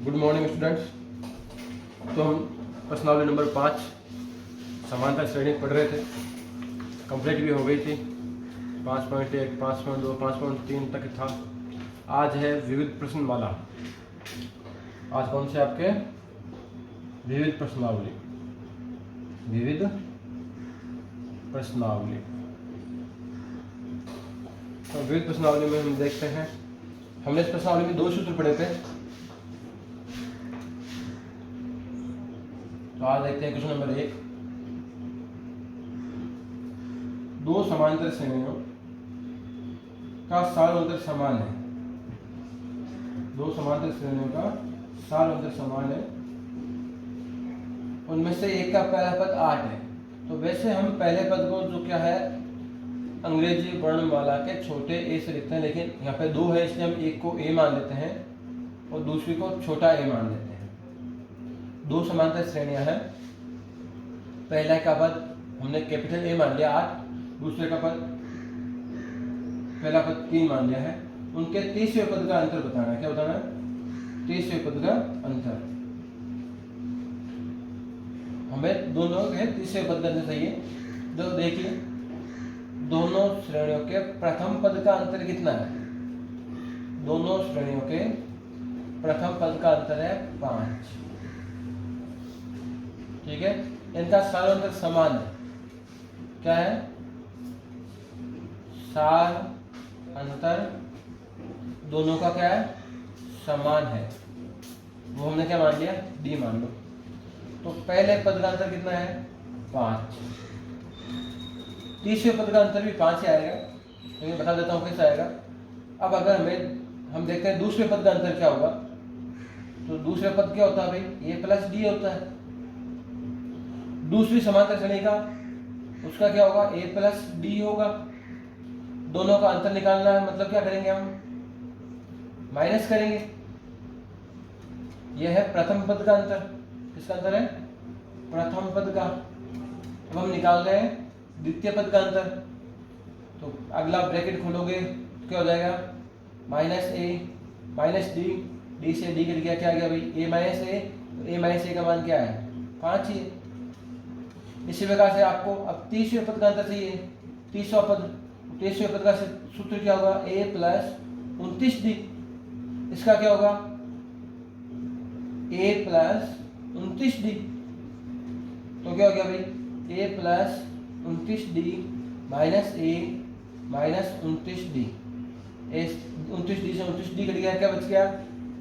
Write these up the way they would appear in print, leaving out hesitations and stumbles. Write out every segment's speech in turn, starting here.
Good morning students. तो हम प्रश्नावली नंबर 5 समांतर श्रेणी पढ़ रहे थे, कंप्लीट भी हो गई थी। 5.1, 5.2, 5.3 तक था। आज है विविध प्रश्नमाला। आज कौन से आपके विविध प्रश्नावली, विविध प्रश्नावली। तो विविध प्रश्नावली में हम देखते हैं, हमने इस प्रश्नावली में 2 सूत्र पढ़े थे। तो आज देखते हैं क्वेश्चन नंबर 1। 2 समांतर श्रेणियों का सालोंतर समान है। 2 समांतर श्रेणियों का सालोंतर समान है। उनमें से एक का पहला पद 8 है। तो वैसे हम पहले पद को जो क्या है अंग्रेजी वर्णमाला के छोटे ए से लिखते हैं, लेकिन यहाँ पे 2 है इसलिए हम एक को ए मान लेते हैं और दूसरी को छोटा ए मान लेते हैं। 2 समांतर श्रेणियां हैं। पहला का पद हमने कैपिटल ए मान लिया 8, दूसरे का पद पहला पद 3 मान लिया है। उनके तीसरे पद का अंतर बताना है। क्या बताना है? तीसरे पद का अंतर। हमें दोनों के तीसरे पद का अंतर चाहिए। तो देखिए, दोनों श्रेणियों के प्रथम पद का अंतर कितना है? दोनों श्रेणियों के प्रथम पद का अंतर है 5। ठीक है, इनका सालोंतर समान है। क्या है? साल अंतर दोनों का क्या है? समान है। वो हमने क्या मान लिया? डी मान लो। तो पहले पद का अंतर कितना है? 5। तीसरे पद का अंतर भी 5 ही आएगा, लेकिन बता देता हूँ कैसे आएगा। अब अगर हम देखते हैं दूसरे पद का अंतर क्या होगा, तो दूसरे पद क्या होता है भाई? ए प्लस डी होता है। दूसरी समांतर श्रेणी का उसका क्या होगा? ए प्लस डी होगा। दोनों का अंतर निकालना है, मतलब क्या करेंगे हम? माइनस करेंगे। यह है प्रथम पद का अंतर। किसका अंतर है? प्रथम पद का। अब हम निकाल रहे हैं द्वितीय पद का अंतर। तो अगला ब्रैकेट खोलोगे तो क्या हो जाएगा? माइनस ए माइनस डी, डी से डी कट गया, क्या आ गया भाई? ए माइनस ए। ए माइनस ए का मान क्या है? 5 ही। इसी प्रकार से आपको अब तीसरे पद का अंतर चाहिए। तीसरा पद का सूत्र क्या होगा? ए प्लस 29 डी। इसका क्या होगा? ए प्लस 29 डी। तो क्या हो गया भाई? ए प्लस 29 डी माइनस ए माइनस 29 डी। 29 डी से 29 डी कट गया, क्या बच गया?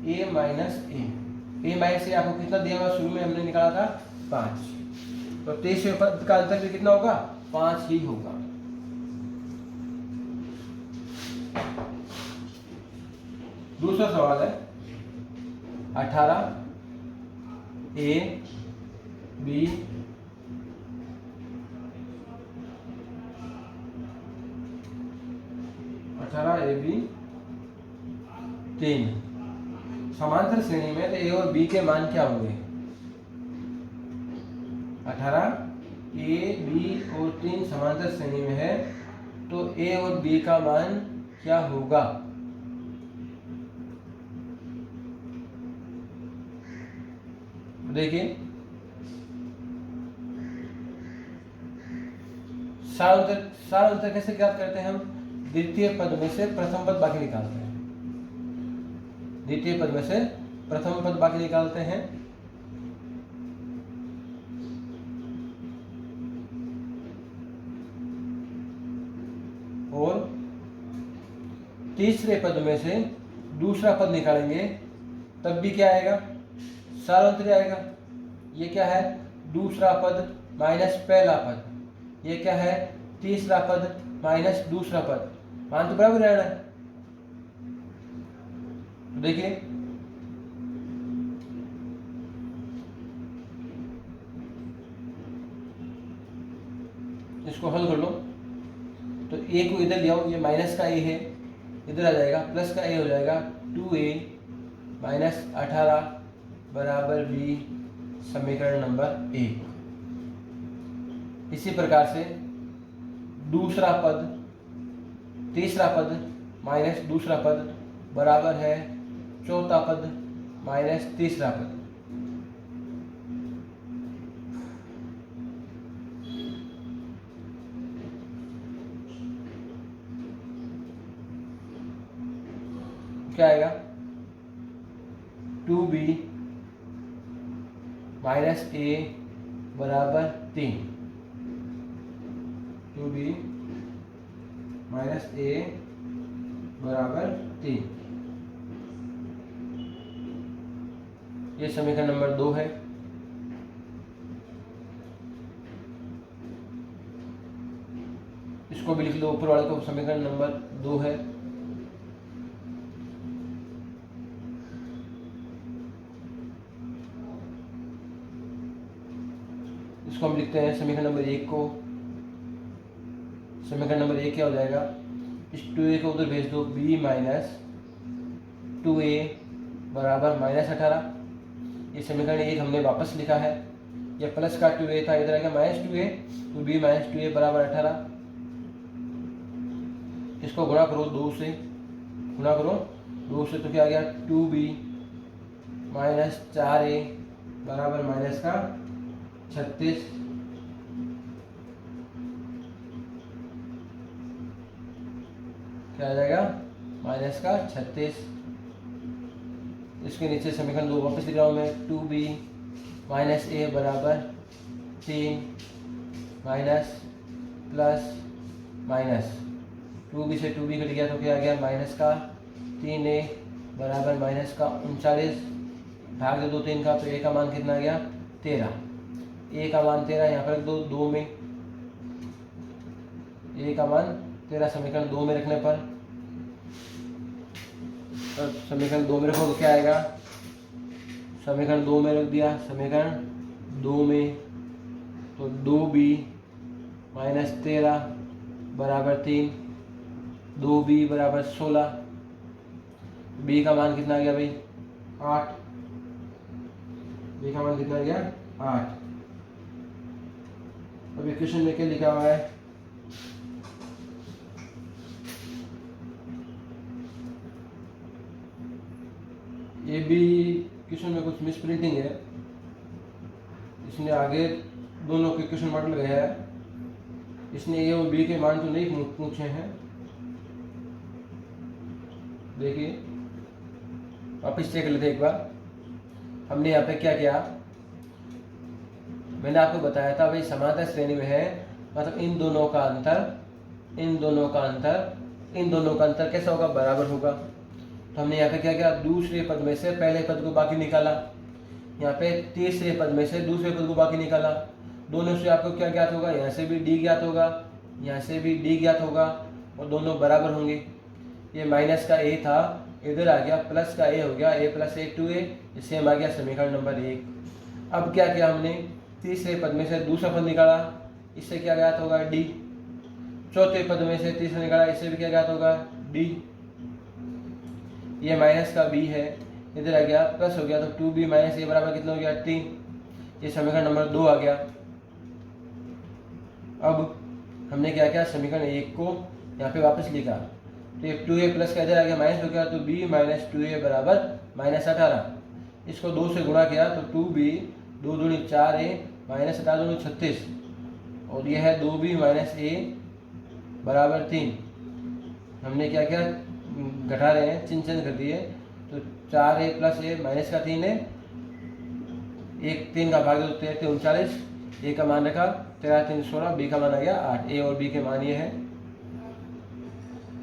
ए माइनस ए। ए माइनस ए आपको कितना दिया हुआ? शुरू में हमने निकाला था 5। तो तीसरे पद का अंतर भी कितना होगा? 5 ही होगा। दूसरा सवाल है 18 ए बी 3 समांतर श्रेणी में, तो ए और बी के मान क्या होंगे? 18 ए बी और 3 समांतर श्रेणी में है, तो ए और बी का मान क्या होगा? देखिए, सालोंतर कैसे ज्ञात करते हैं हम? द्वितीय पद में से प्रथम पद बाकी निकालते हैं। द्वितीय पद में से प्रथम पद बाकी निकालते हैं। और तीसरे पद में से दूसरा पद निकालेंगे, तब भी क्या आएगा? सालोंतर आएगा। ये क्या है? दूसरा पद माइनस पहला पद। ये क्या है? तीसरा पद माइनस दूसरा पद। मान तो बराबर रहना है। तो देखिए, इसको हल कर लो। तो ए को इधर ले आओ, ये माइनस का ए है, इधर आ जाएगा, प्लस का ए हो जाएगा। 2a माइनस 18 बराबर बी, समीकरण नंबर 1। इसी प्रकार से दूसरा पद, तीसरा पद माइनस दूसरा पद बराबर है चौथा पद माइनस तीसरा पद। क्या आएगा? 2b माइनस a बराबर 3। 2b माइनस a बराबर 3। ये समीकरण नंबर 2 है। इसको भी लिख लो, ऊपर वाले को समीकरण नंबर 2 है। इसको हम लिखते हैं समीकरण नंबर 1 को। समीकरण नंबर 1 क्या हो जाएगा? इस 2a को उधर भेज दो, b माइनस 2a बराबर माइनस 18। ये समीकरण 1 हमने वापस लिखा है। यह प्लस का 2a था, इधर आएगा माइनस 2a, तो b माइनस 2a बराबर 18। इसको गुणा करो 2 से, गुणा करो 2 से, तो क्या आ गया? 2b माइनस 4a बराबर माइनस का 36। क्या आ जाएगा? माइनस का 36। इसके नीचे समीकरण 2 वापस लिख रहा हूँ मैं। 2b माइनस a बराबर 3 माइनस प्लस माइनस 2b से 2b कट गया, तो क्या आ गया? माइनस का 3a बराबर माइनस का 39। भाग दे दो 3 का, तो a का मान कितना आ गया? 13। a का मान 13 यहाँ पर रख दो 2 में। a का मान 13 समीकरण 2 में रखने पर, समीकरण 2 में रखो तो क्या आएगा? समीकरण 2 में रख दिया, समीकरण 2 में, तो 2b माइनस 13 बराबर 3, 2b बराबर 16। b का मान कितना आ गया भाई? 8। b का मान कितना आ गया? 8। अब इक्वेशन में क्या लिखा हुआ है? ये भी क्वेश्चन में कुछ मिस प्रिंटिंग है। इसने आगे दोनों के क्वेश्चन मॉडल गया है, इसने ए और बी के मान तो नहीं पूछे हैं। देखिए वापिस चेक लेते एक बार। हमने यहाँ पे क्या किया? मैंने आपको बताया था भाई समांतर श्रेणी में है, मतलब इन दोनों का अंतर, इन दोनों का अंतर कैसा होगा? बराबर होगा। तो हमने यहाँ पे क्या किया? दूसरे पद में से पहले पद को बाकी निकाला, यहाँ पे तीसरे पद में से दूसरे पद को बाकी निकाला। दोनों से आपको क्या ज्ञात होगा? यहाँ से भी d ज्ञात होगा, यहाँ से भी d ज्ञात होगा, और दोनों बराबर होंगे। ये माइनस का a था, इधर आ गया प्लस का a हो गया, a प्लस a 2a, इससे हम आ गया समीकरण नंबर 1। अब क्या किया हमने? तीसरे पद में से दूसरा पद निकाला, इससे क्या ज्ञात होगा? d। चौथे पद में से तीसरा निकाला, इससे भी क्या ज्ञात होगा? d। ये माइनस का b है, इधर आ गया प्लस हो गया, तो 2b माइनस a बराबर कितना हो गया? 3। ये समीकरण नंबर 2 आ गया। अब हमने क्या किया? समीकरण 1 को यहाँ पे वापस लिखा, तो ये 2a प्लस का इधर आ गया माइनस हो गया, तो b माइनस 2a बराबर माइनस 18। इसको 2 से गुणा किया, तो 2b 2 दूनी 4a माइनस 18 दूनी 36, और यह है 2b माइनस a बराबर 3। हमने क्या किया? घटा रहे हैं, चिन्ह चेंज कर दिए, तो 4a प्लस a माइनस का 3 है, 3 का भाग 2 39, a का मान रखा 13 3 16, b का मान आ गया 8। a और b के मान ये है।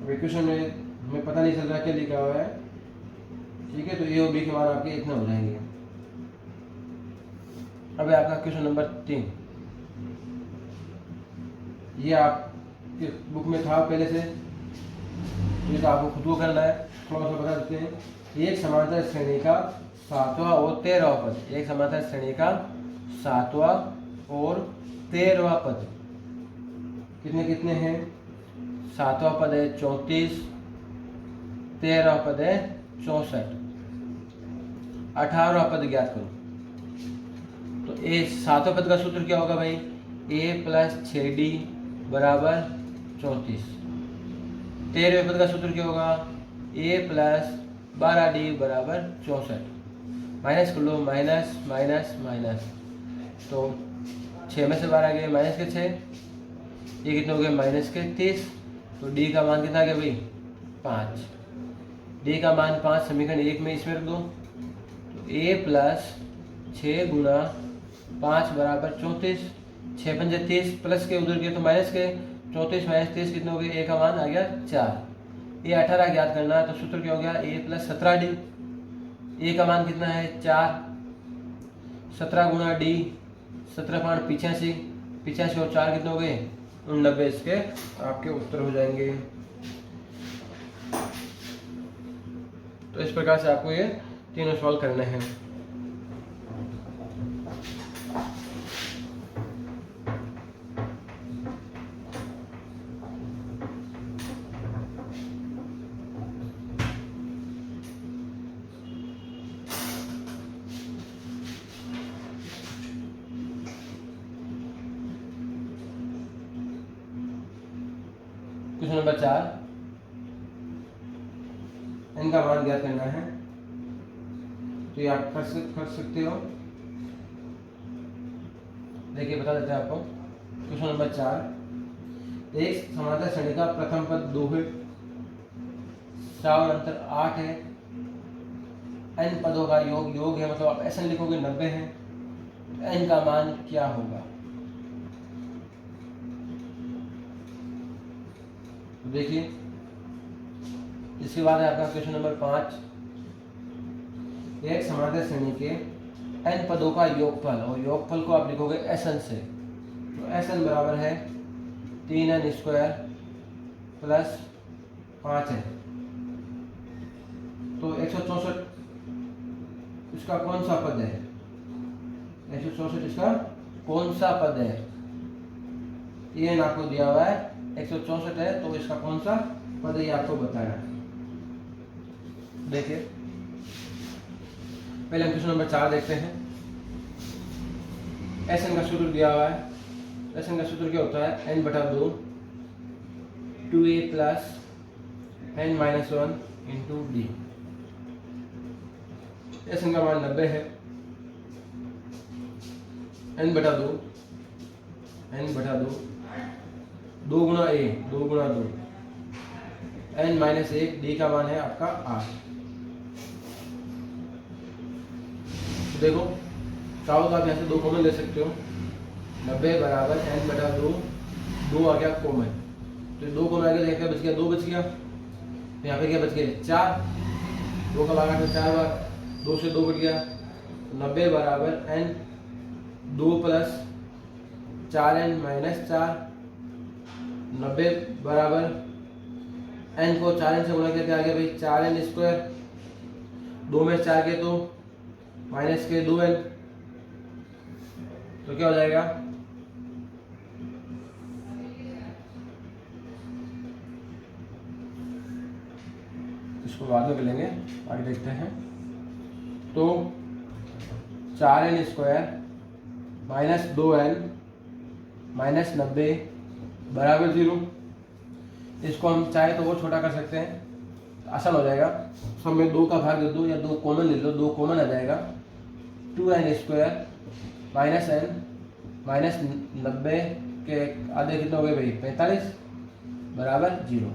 इक्वेशन में हमें पता नहीं चल रहा क्या लिखा हुआ है, ठीक है? तो a और b के मान आपके इतना हो जाएंगे। अब है आपका क्वेश्चन नंबर 3। ये आपके बुक में था पहले से, ये तो आपको खुद को करना है। थोड़ा सा बता देते हैं। एक समांतर श्रेणी का 7वां और 13वां पद, एक समांतर श्रेणी का 7वां और 13वां पद कितने कितने हैं? 7वां पद है 34, 13वां पद है 64, 18वां पद ज्ञात करो। तो ए 7वां पद का सूत्र क्या होगा भाई? a प्लस 6d बराबर 34। 13वें पद का सूत्र क्या होगा? a प्लस 12d बराबर 64। माइनस कर लो, माइनस माइनस माइनस, तो 6 में से 12 गए माइनस के 6, ये कितने हो गए माइनस के 30। तो डी का मान कितना आ गया भाई 5। डी का मान 5 समीकरण 1 में इसमें रख दो, तो a प्लस 6 गुना 5 बराबर 34। 6 पंजे 30 प्लस के उधर गए तो माइनस के, 34 माइनस 30 कितने हो गए, a का मान आ गया 4। ये 18 ज्ञात करना है, तो सूत्र क्या हो गया a प्लस 17d। a का मान कितना है 4, 17 गुना d, 17 5 85, 85 और 4 कितने हो गए 90। इसके आपके उत्तर हो जाएंगे। तो इस प्रकार से आपको ये तीनों सवाल करने हैं। क्वेश्चन नंबर 4, इनका मान ज्ञात करना है। तो ये आप कर सकते हो। देखिए बता देते हैं आपको। क्वेश्चन नंबर 4, एक समांतर श्रेणी का प्रथम पद 2 है, श्रावण अंतर 8 है, n पदों का योग है, मतलब आप ऐसा लिखोगे 90 है, तो n का मान क्या होगा। देखिए इसके बाद है आपका क्वेश्चन नंबर 5, एक समांतर श्रेणी के n पदों का योगफल, और योगफल को आप लिखोगे Sn से। तो Sn बराबर है 3n स्क्वायर प्लस 5 है। तो 164 इसका कौन सा पद है, 164 इसका कौन सा पद है, ये आपको दिया हुआ है 164 है, तो इसका कौन सा पद है ये आपको बताया। देखिए पहले हम क्वेश्चन नंबर 4 देखते हैं। Sn का सूत्र दिया हुआ है। Sn का सूत्र क्या होता है, n बटा 2 2a plus n minus 1 into D. Sn का मान 90 है, n बटा 2 2 गुना a 2 Guna 2, n minus 1, D का मान है आपका 8। देखो चाहो तो आप यहाँ से 2 कॉमन ले सकते हो। 90 बराबर n बटा 2 आ गया कॉमन, तो 2 कॉमन आ गया, क्या बच गया 2 बच गया। तो यहाँ पे क्या बच गया 4, 2 का भागा तो 4 बार, 2 से 2 कट गया। 90 बराबर n 2 प्लस 4n माइनस 4। 90 बराबर n को 4n से गुणा करके आ गया भाई 4n स्क्वायर, 2 में 4 के तो माइनस के 2n, तो क्या हो जाएगा इसको बाद में मिलेंगे, आगे देखते हैं। तो 4n square minus 2n minus 90 बराबर 0। इसको हम चाहे तो वो छोटा कर सकते हैं, आसान हो जाएगा। सब में 2 का भाग दे दो या 2 कॉमन ले लो, 2 कॉमन आ जाएगा। 2n square minus n minus 90 के आधे कितने हो गए भाई 45 बराबर 0।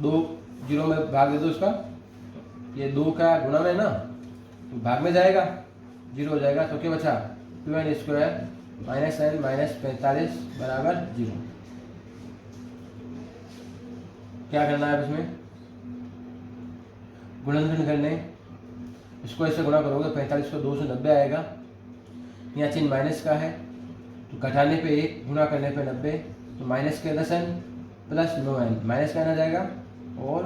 2 0 में भाग दे दो इसका, ये 2 का गुणा में ना, तो भाग में जाएगा 0 हो जाएगा। तो क्या बचा 2n square minus n minus 45 बराबर 0। क्या करना है अब इसमें गुणनखंड करने, इसको ऐसे गुणा करोगे 45 को 2 से 90 आएगा। यहाँ चिन्ह माइनस का है, तो घटाने पे 1 गुणा करने पे 90, तो माइनस के 10n प्लस 9n, माइनस का आ जाएगा और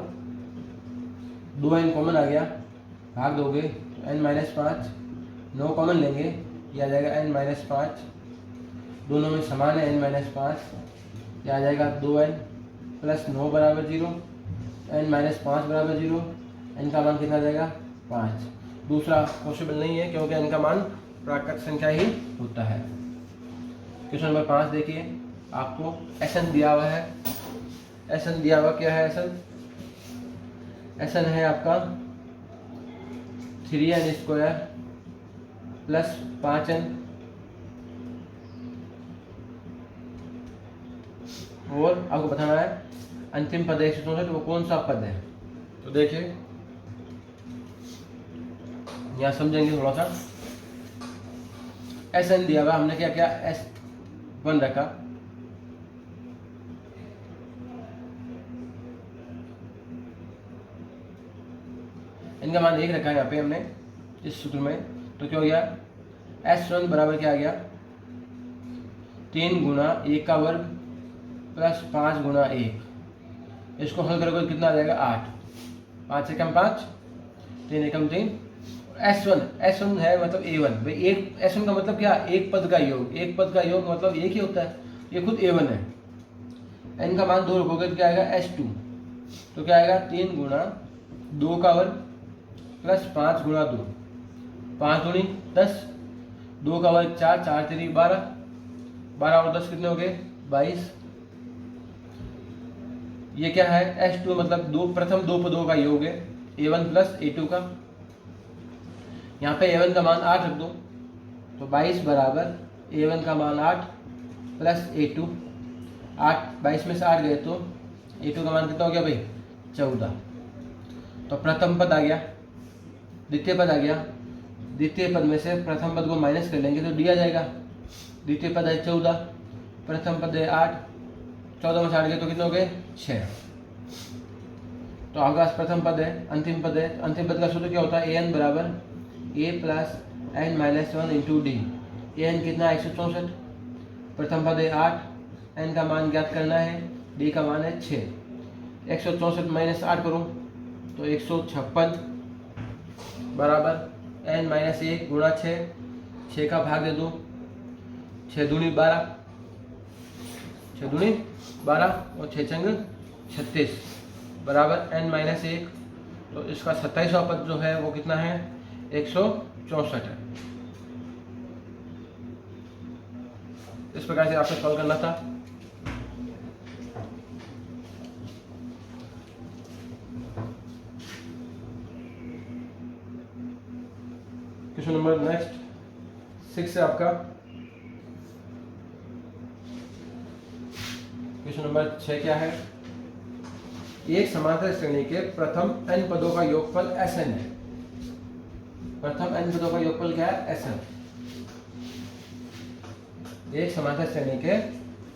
2n कॉमन आ गया, भाग दोगे तो n माइनस 5, 9 कॉमन लेंगे, ये आ जाएगा n माइनस 5, दोनों में समान है n माइनस 5, ये आ जाएगा 2n प्लस 9 बराबर 0, n माइनस 5 बराबर 0, n का मान कितना आ जाएगा 5। दूसरा पॉसिबल नहीं है क्योंकि n का मान प्राकृत संख्या ही होता है। क्वेश्चन नंबर 5 देखिए, आपको Sn दिया हुआ है। Sn दिया हुआ क्या है, Sn है आपका 3n स्क्वायर प्लस 5n और आपको बताना है अंतिम पद 164 वो कौन सा पद है। तो देखिए यहाँ समझेंगे थोड़ा सा। एस एन दिया हुआ, हमने क्या किया S1 रखा, इनका मान 1 रखा है यहाँ पे हमने इस सूत्र में। तो क्या हो गया S1 बराबर क्या आ गया 3 गुना 1 का वर्ग प्लस 5 गुना 1। इसको हल करोगे तो कितना आ जाएगा 8, 5 एकम 5, 3 एकम 3। S1 है मतलब A1 भाई, एक S1 का मतलब क्या एक पद का योग, एक पद का योग मतलब एक ही होता है, ये खुद A1 है। n का मान 2 रखोगे तो क्या आएगा S2। तो क्या आएगा 3 गुना 2 का वर्ग प्लस 5 गुना 2, 5 दूनी 10, 2 का वर्ग 4, 4 3 12, 12 और 10 कितने हो गए 22। ये क्या है S2 मतलब प्रथम दो पदों का योग है A1 प्लस A2 का। यहाँ पे A1 का मान 8 रख दो, तो 22 बराबर A1 का मान 8 प्लस A2, 8 22 में से 8 गए तो A2 का मान कितना हो गया भाई 14। तो प्रथम पद आ गया, द्वितीय पद आ गया, द्वितीय पद में से प्रथम पद को माइनस कर लेंगे तो D आ जाएगा। द्वितीय पद है 14, प्रथम पद है 8, 14 में से 8 गए तो कितने हो गए 6। तो आपके पास प्रथम पद है, अंतिम पद है। अंतिम पद का सूत्र क्या होता है an बराबर a plus n minus 1 into D. an कितना 164, प्रथम पद है 8, n का मान ज्ञात करना है, d का मान है 6। 164 माइनस 8 करो तो 156 बराबर n माइनस 1 गुणा 6 का भाग दे दो, 6 दूनी 12, 6 दूनी 12 और 6 छंग 36 बराबर n माइनस 1। तो इसका 27वां पद जो है वो कितना है 164 है। इस प्रकार से आपको सॉल्व करना था। क्वेश्चन नंबर नेक्स्ट 6 है आपका। क्वेश्चन नंबर 6 क्या है, एक समांतर श्रेणी के प्रथम n पदों का योगफल Sn है। प्रथम n पदों का योगफल क्या है Sn। एक समांतर श्रेणी के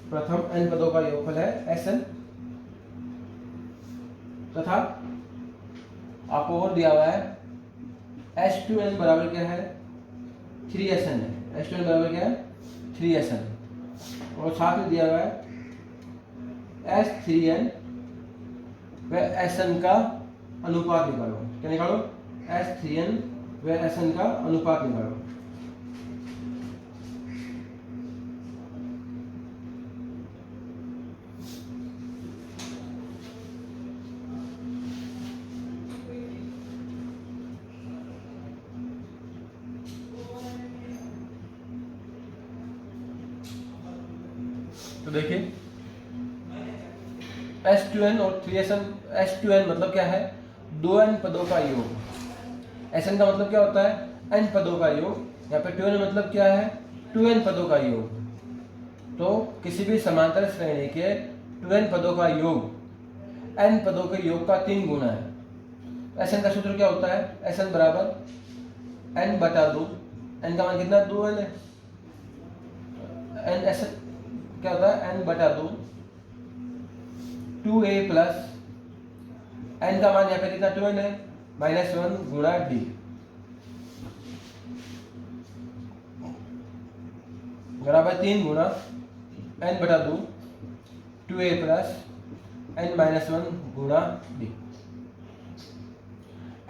प्रथम n पदों का योगफल है Sn तथा आपको और दिया हुआ है S2n बराबर क्या है 3Sn है। S2n बराबर क्या है 3Sn और साथ में दिया हुआ है S3n व Sn का अनुपात निकालो। क्या निकालो S3n व Sn का अनुपात निकालो। तो देखिए S2n और 3Sn, S2n मतलब क्या है 2n पदों का योग, Sn का मतलब क्या होता है n पदों का योग। यहाँ पे 2n मतलब क्या है 2n पदों का योग। तो किसी भी समांतर श्रेणी के 2n पदों का योग n पदों के योग का 3 गुना है। Sn का सूत्र क्या होता है Sn बराबर n बटा 2, n का मान कितना 2n है, n Sn क्या होता है n बटा 2 2a प्लस n का मान यहाँ पे कितना 2n है -1 गुणा d बराबर 3 गुणा n बटा 2 2a प्लस n -1 गुणा d।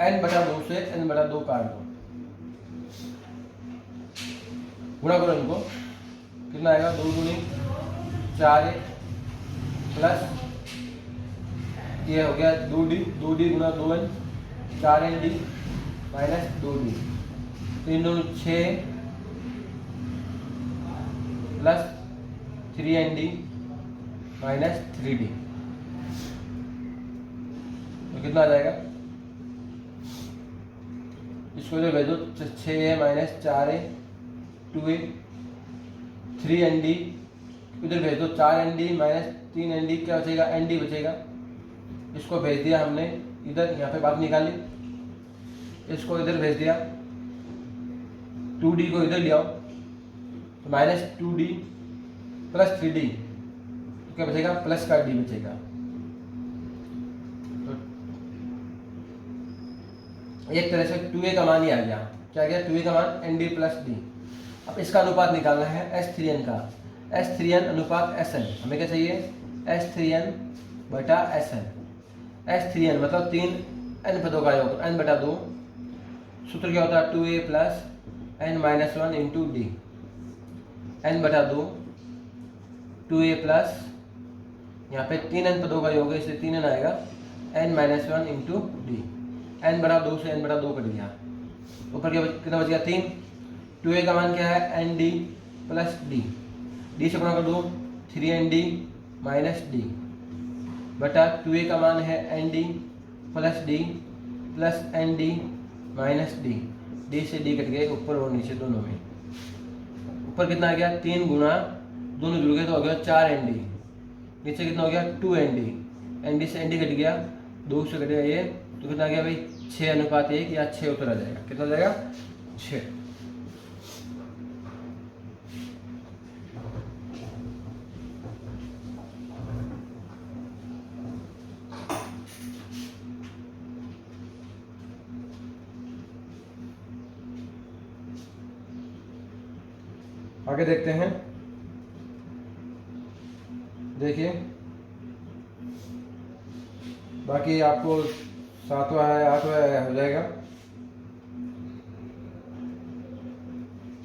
n बटा 2 से n बटा 2 काट दो, गुणा करो इनको, कितना आएगा 2 गुणी 4a प्लस ये हो गया 2d गुणा 2n 4nd minus 2d, 3 2 6 plus 3nd minus 3d। तो कितना आ जाएगा, इसको इधर भेजो 6a minus 4a 2a, 3nd इधर भेज दो, 4nd माइनस 3nd क्या बचेगा, nd बचेगा। इसको भेज दिया हमने इधर, यहाँ पे बात निकाली, इसको इधर भेज दिया, 2d को इधर ले आओ तो माइनस 2d प्लस 3d तो क्या बचेगा, प्लस का d बचेगा। तो एक तरह से 2a का मान ही आ गया, क्या गया, 2a का मान nd प्लस d। अब इसका अनुपात निकालना है S3n का, S3n अनुपात Sn, हमें क्या चाहिए, S3n बटा Sn। S3n मतलब 3 n पदों का योग, n बटा 2, सूत्र क्या होता है, 2a plus n minus 1 into D, n बटा 2, 2a प्लस, यहाँ पे 3n पदों का योग है इसलिए 3n आएगा, n minus 1 into D, n बटा 2 से n बटा 2 कट गया, ऊपर क्या कितना बच गया, 3। 2a का मान क्या है, nd प्लस d, d से गुणा कर दो, 3nd माइनस d बटा 2a का मान है nd plus d plus nd minus d, d से d कट गए ऊपर और नीचे दोनों में। ऊपर कितना आ गया, 3 गुणा, दोनों जुड़ गए तो हो गया 4nd, नीचे कितना हो गया 2nd, nd से nd कट गया, 2 से कट गया ये, तो कितना आ गया भाई 6:1 या 6 उत्तर आ जाएगा, कितना आ जाएगा 6। आगे देखते हैं, देखिए बाकी आपको 7वां है 8वां हो जाएगा।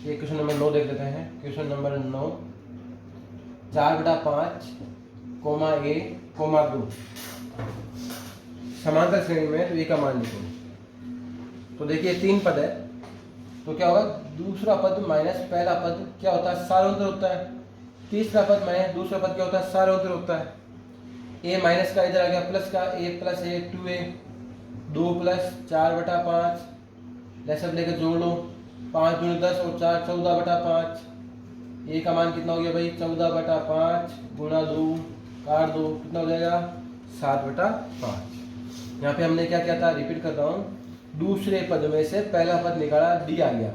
ये क्वेश्चन नंबर 9 देख लेते हैं। Question number 9, 4/5 comma a comma 2 समांतर श्रेणी में, तो ए का मान लिखो। तो देखिए 3 पद है, तो क्या होगा, दूसरा पद माइनस पहला पद क्या होता है, सारोत्तर होता है। तीसरा पद माइनस दूसरा पद क्या होता है, सारोत्तर होता है। ए माइनस का इधर आ गया प्लस का, a plus a 2a, 2 plus 4/5, सब लेकर जोड़ लो, 5 दूनी 10 और 4 14/5। ए का मान कितना हो गया भाई, 14/5 गुणा 2 काट दो, कितना हो जाएगा 7/5। यहाँ पे हमने क्या किया था, रिपीट कर रहा हूँ, दूसरे पद में से पहला पद निकाला, डी आ गया।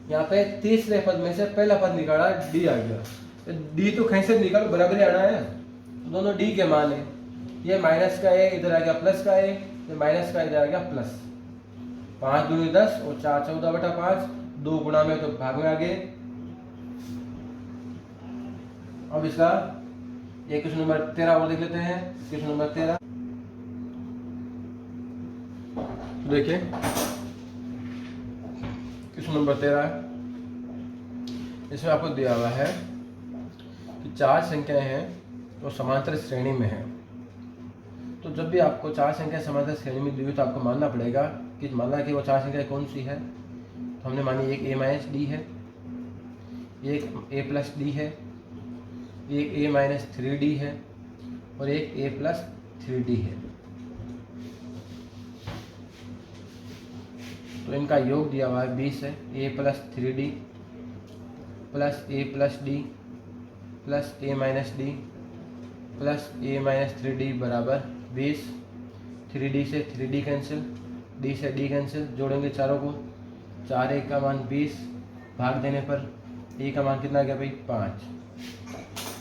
यहाँ पे तीसरे पद में से पहला पद निकाला, डी आ गया। तो डी तो कहीं से निकालो, बराबर आना है, तो दोनों डी के मान है। ये माइनस का है, इधर आ गया प्लस का है, ये माइनस का इधर आ गया प्लस। 5 दूनी 10 और 4 14/5, 2 गुणा में तो भाग में आ गए। अब इसका ये क्वेश्चन नंबर 13 और देख लेते हैं। क्वेश्चन नंबर 13 देखिए, क्वेश्चन नंबर 13 इसमें आपको दिया हुआ है कि 4 संख्याएं हैं तो समांतर श्रेणी में है। तो जब भी आपको 4 संख्या समांतर श्रेणी में दी हुई तो आपको मानना पड़ेगा कि मानना कि वो 4 संख्या कौन सी है। तो हमने मानी एक a माइनस डी है, एक a प्लस डी है, एक a माइनस 3d है और एक a प्लस 3d है। तो इनका योग दिया हुआ है 20 है। a plus 3d plus a plus d plus a minus d plus a minus 3d बराबर 20। 3d से 3d कैंसिल, d से d कैंसिल, जोड़ेंगे चारों को, 4 a का मान 20, भाग देने पर a का मान कितना गया भाई 5।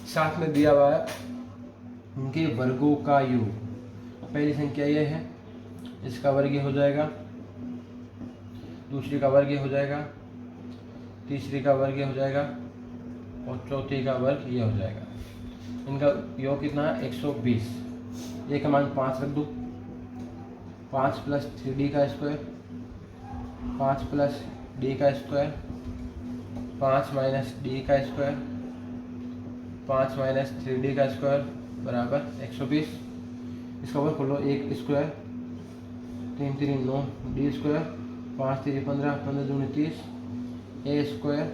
साथ में दिया हुआ है उनके वर्गों का योग। पहली संख्या ये है, इसका वर्ग ये हो जाएगा, दूसरी का वर्ग ये हो जाएगा, तीसरी का वर्ग ये हो जाएगा और चौथी का वर्ग ये हो जाएगा। इनका योग कितना है 120। ये का मान 5 रख दो, 5 प्लस 3d का स्क्वायर, 5 प्लस d का स्क्वायर, 5 माइनस d का स्क्वायर, 5 माइनस 3d का स्क्वायर बराबर 120। इसका वर्ग खोलो, 1 स्क्वायर, 3 3 9 d स्क्वायर, 5 3 15, 15 दूनी 30, a square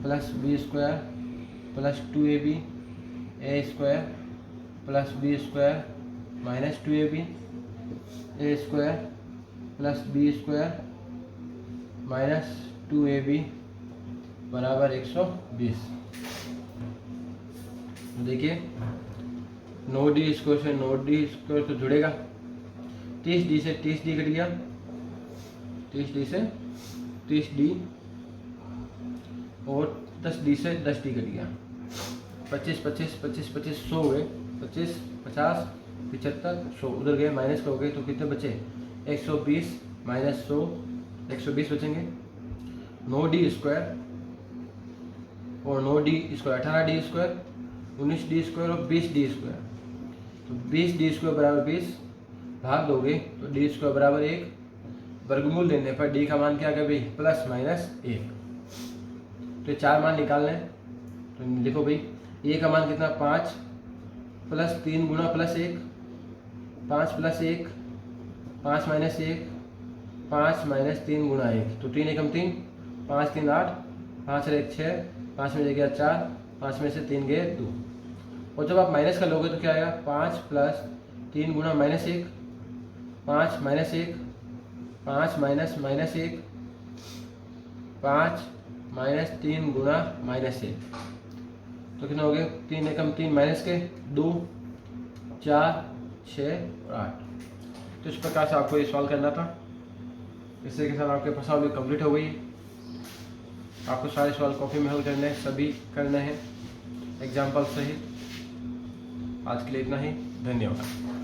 plus b square plus 2ab, a square plus b square minus 2ab, a square plus b square minus 2ab बराबर 120। देखिए 9d square से 9d स्क्वायर तो जुड़ेगा, 30d से 30d कट गया, 30d से 30d और 10d से 10d कट गया, 25 25 25 25 100 हो गए, 25 50 75 100 उधर गए, माइनस का हो गए तो कितने बचे 120 माइनस 100 120 बचेंगे। 9d स्क्वायर और 9d square 18d square 19d square और 20d स्क्वायर, तो 20d स्क्वायर बराबर 20 भाग दोगे तो d स्क्वायर बराबर 1, वर्गमूल लेने पर d का मान क्या आ भाई प्लस माइनस 1। तो 4 मान निकालने हैं तो लिखो भाई a का मान कितना 5 प्लस 3 गुना प्लस 1, 5 प्लस 1 5 माइनस 1 5 माइनस 3 गुना 1, तो 3 एकम 3 5 3 8 5 और 1 6 5 में गया 4 5 में से 3 गए 2, और जब आप माइनस का लोगे तो क्या आएगा 5 प्लस 3 गुना minus 1 5 minus 1 5 minus minus 1 5 minus 3 गुना माइनस 1, तो कितना हो गया 3 एकम 3 माइनस के 2 4 6 और 8। तो इस प्रकार से आपको ये सॉल्व करना था। इससे के साथ आपके प्रश्न भी कंप्लीट हो गई। आपको सारे सवाल कॉपी में हल करने हैं, सभी करने हैं एग्जाम्पल सहित। आज के लिए इतना ही, धन्यवाद।